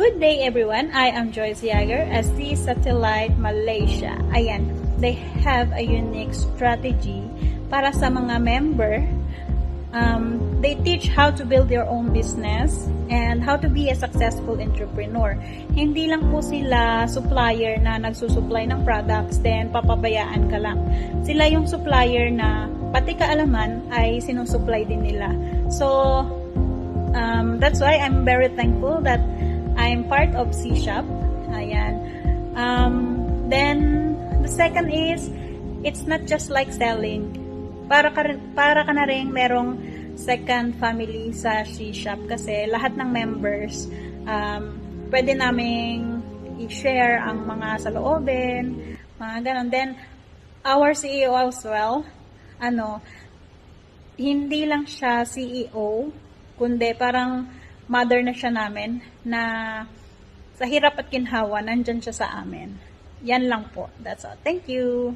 Good day everyone, I am Joyce Yager, ST Satellite Malaysia. Ayan, they have a unique strategy para sa mga member. They teach how to build their own business and how to be a successful entrepreneur. Hindi lang po sila supplier na nagsusupply ng products, then papabayaan ka lang. Sila yung supplier na pati kaalaman ay sinusupply din nila. So, that's why I'm very thankful that I'm part of C-Shop. Ayan. Then, the second is, it's not just like selling. Para ka na rin merong second family sa C-Shop kasi lahat ng members, pwede naming i-share ang mga saloobin, mga ganon. Then, our CEO as well, hindi lang siya CEO, kundi parang mother na siya namin, na sa hirap at ginhawa, nandyan siya sa amin. Yan lang po. That's all. Thank you.